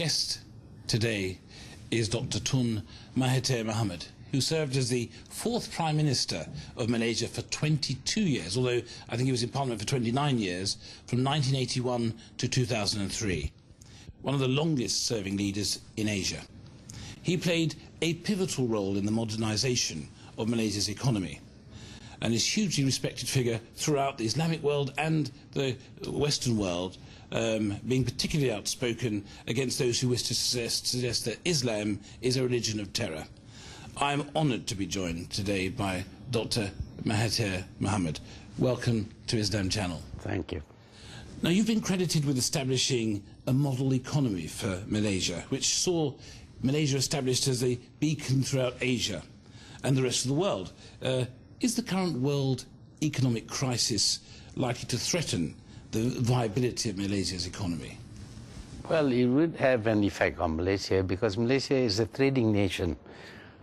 guest today is Dr. Tun Mahathir Mohamad, who served as the fourth Prime Minister of Malaysia for 22 years, although I think he was in Parliament for 29 years, from 1981 to 2003. One of the longest serving leaders in Asia. He played a pivotal role in the modernisation of Malaysia's economy and is a hugely respected figure throughout the Islamic world and the Western world, being particularly outspoken against those who wish to suggest that Islam is a religion of terror. I am honoured to be joined today by Dr. Mahathir Mohamad. Welcome to Islam Channel. Thank you. Now, you've been credited with establishing a model economy for Malaysia, which saw Malaysia established as a beacon throughout Asia and the rest of the world. Is the current world economic crisis likely to threaten the viability of Malaysia's economy? Well, it would have an effect on Malaysia because Malaysia is a trading nation.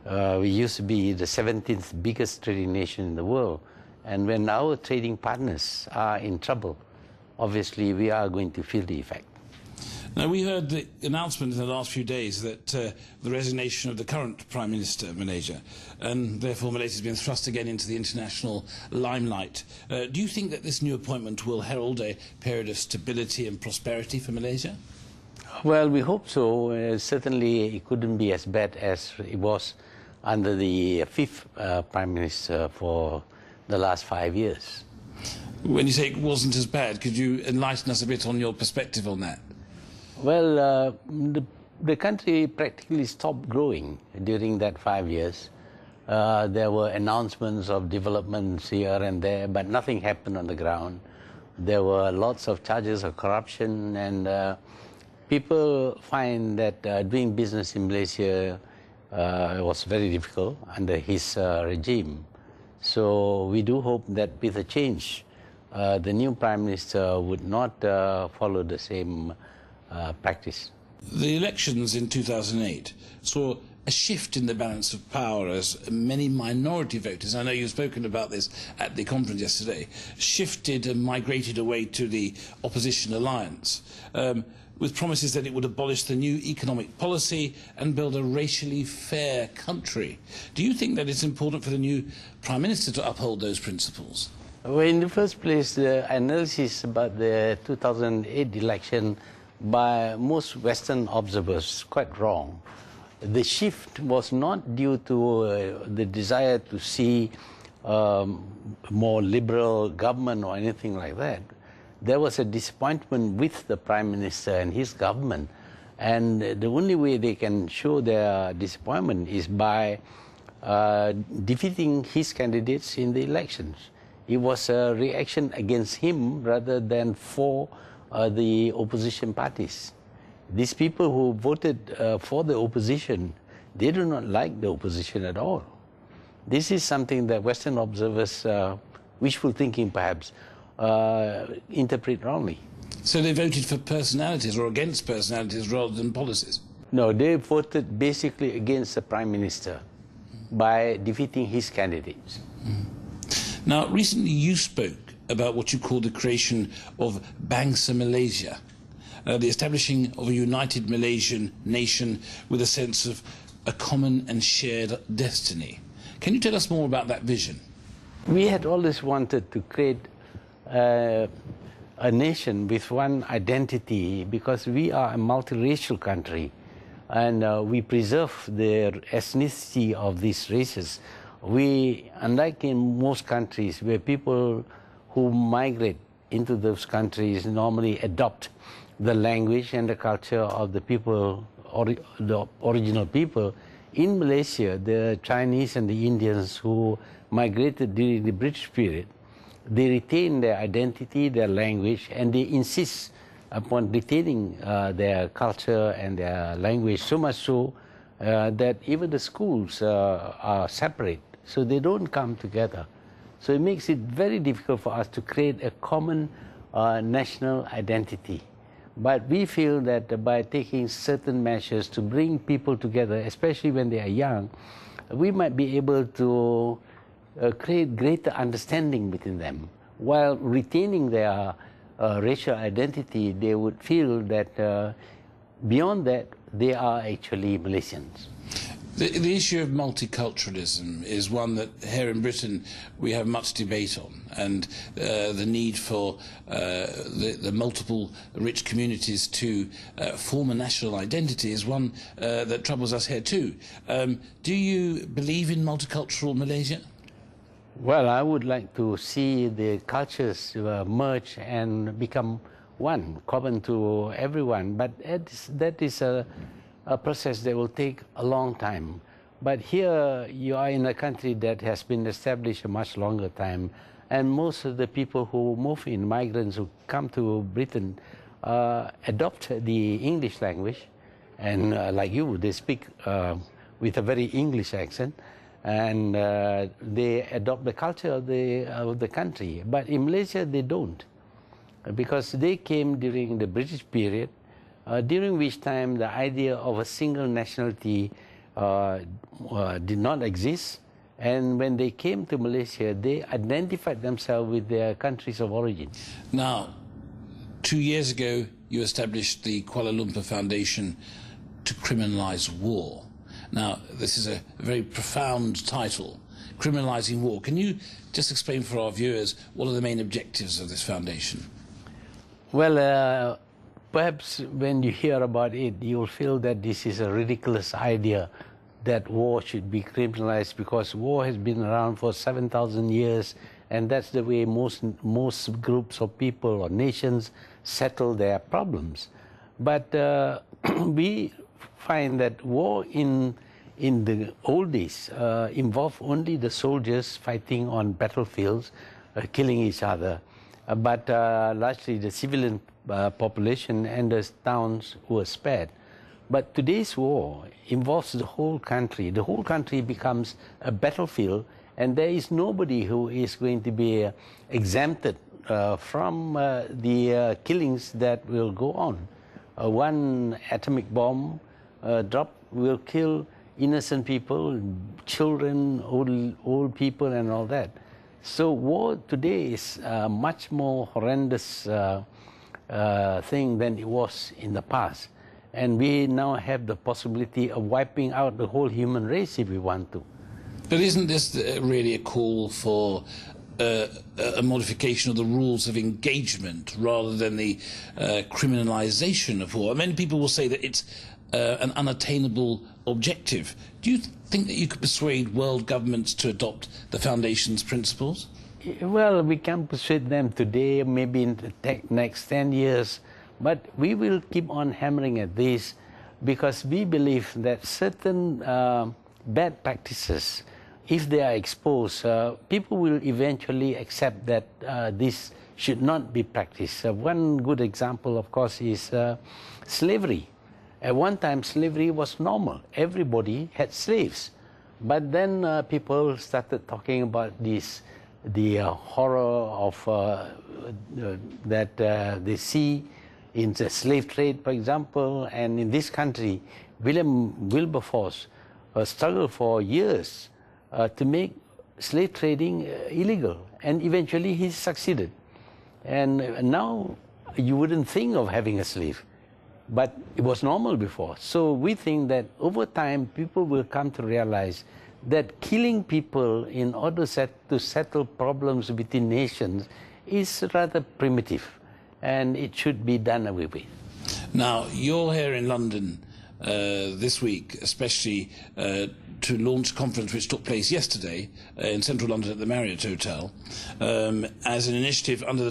We used to be the 17th biggest trading nation in the world. And when our trading partners are in trouble, obviously we are going to feel the effect. Now, we heard the announcement in the last few days that the resignation of the current Prime Minister of Malaysia, and therefore Malaysia has been thrust again into the international limelight. Do you think that this new appointment will herald a period of stability and prosperity for Malaysia? Well, we hope so. Certainly it couldn't be as bad as it was under the fifth Prime Minister for the last 5 years. When you say it wasn't as bad, could you enlighten us a bit on your perspective on that? Well, the country practically stopped growing during that 5 years. There were announcements of developments here and there, but nothing happened on the ground. There were lots of charges of corruption, and people find that doing business in Malaysia was very difficult under his regime. So we do hope that with a change, the new Prime Minister would not follow the same practice. The elections in 2008 saw a shift in the balance of power as many minority voters, I know you've spoken about this at the conference yesterday, shifted and migrated away to the opposition alliance, with promises that it would abolish the new economic policy and build a racially fair country. Do you think that it's important for the new Prime Minister to uphold those principles? Well, in the first place, the analysis about the 2008 election by most Western observers quite wrong. The shift was not due to the desire to see more liberal government or anything like that. There was a disappointment with the Prime Minister and his government, and the only way they can show their disappointment is by defeating his candidates in the elections. It was a reaction against him rather than for the opposition parties. These people who voted for the opposition, they do not like the opposition at all. This is something that Western observers, wishful thinking perhaps, interpret wrongly. So they voted for personalities or against personalities rather than policies? No, they voted basically against the Prime Minister by defeating his candidates. Now, recently you spoke about what you call the creation of Bangsa Malaysia, the establishing of a united Malaysian nation with a sense of a common and shared destiny. Can you tell us more about that vision? We had always wanted to create a nation with one identity because we are a multiracial country, and we preserve the ethnicity of these races. We, unlike in most countries where people who migrate into those countries normally adopt the language and the culture of the people, the original people, in Malaysia, the Chinese and the Indians who migrated during the British period, they retain their identity, their language, and they insist upon retaining their culture and their language, so much so that even the schools are separate, so they don't come together. So it makes it very difficult for us to create a common national identity. But we feel that by taking certain measures to bring people together, especially when they are young, we might be able to create greater understanding between them. While retaining their racial identity, they would feel that Beyond that, they are actually Malaysians. The issue of multiculturalism is one that here in Britain we have much debate on, and the need for the multiple rich communities to form a national identity is one that troubles us here too. Do you believe in multicultural Malaysia? Well, I would like to see the cultures merge and become one, common to everyone, but that is a process that will take a long time. But here you are in a country that has been established a much longer time, and most of the people who move in, migrants who come to Britain, adopt the English language, and like you, they speak with a very English accent, and they adopt the culture of the country. But in Malaysia, they don't, because they came during the British period, during which time the idea of a single nationality did not exist. And when they came to Malaysia, they identified themselves with their countries of origin. Now, 2 years ago, you established the Kuala Lumpur Foundation to criminalize war. Now, this is a very profound title, criminalizing war. Can you just explain for our viewers what are the main objectives of this foundation? Well, perhaps when you hear about it, you'll feel that this is a ridiculous idea, that war should be criminalized, because war has been around for 7,000 years, and that's the way most groups of people or nations settle their problems. But we find that war in the old days involved only the soldiers fighting on battlefields, killing each other, but largely the civilian population and the towns were spared. But today's war involves the whole country. The whole country becomes a battlefield, and there is nobody who is going to be exempted from the killings that will go on. One atomic bomb drop will kill innocent people, children, old people, and all that. So war today is a much more horrendous thing than it was in the past. And we now have the possibility of wiping out the whole human race if we want to. But isn't this really a call for a modification of the rules of engagement rather than the criminalization of war? Many people will say that it's an unattainable objective. Do you think that you could persuade world governments to adopt the Foundation's principles? Well, we can persuade them today, maybe in the next 10 years, but we will keep on hammering at this, because we believe that certain bad practices, if they are exposed, people will eventually accept that this should not be practiced. One good example, of course, is slavery. At one time, slavery was normal. Everybody had slaves. But then people started talking about the horror of that they see in the slave trade, for example. And in this country, William Wilberforce struggled for years to make slave trading illegal. And eventually he succeeded. And now you wouldn't think of having a slave, but it was normal before. So we think that over time, people will come to realize that killing people in order to settle problems between nations is rather primitive, and it should be done away with. Now, you're here in London this week, especially to launch a conference which took place yesterday in central London at the Marriott Hotel, as an initiative under the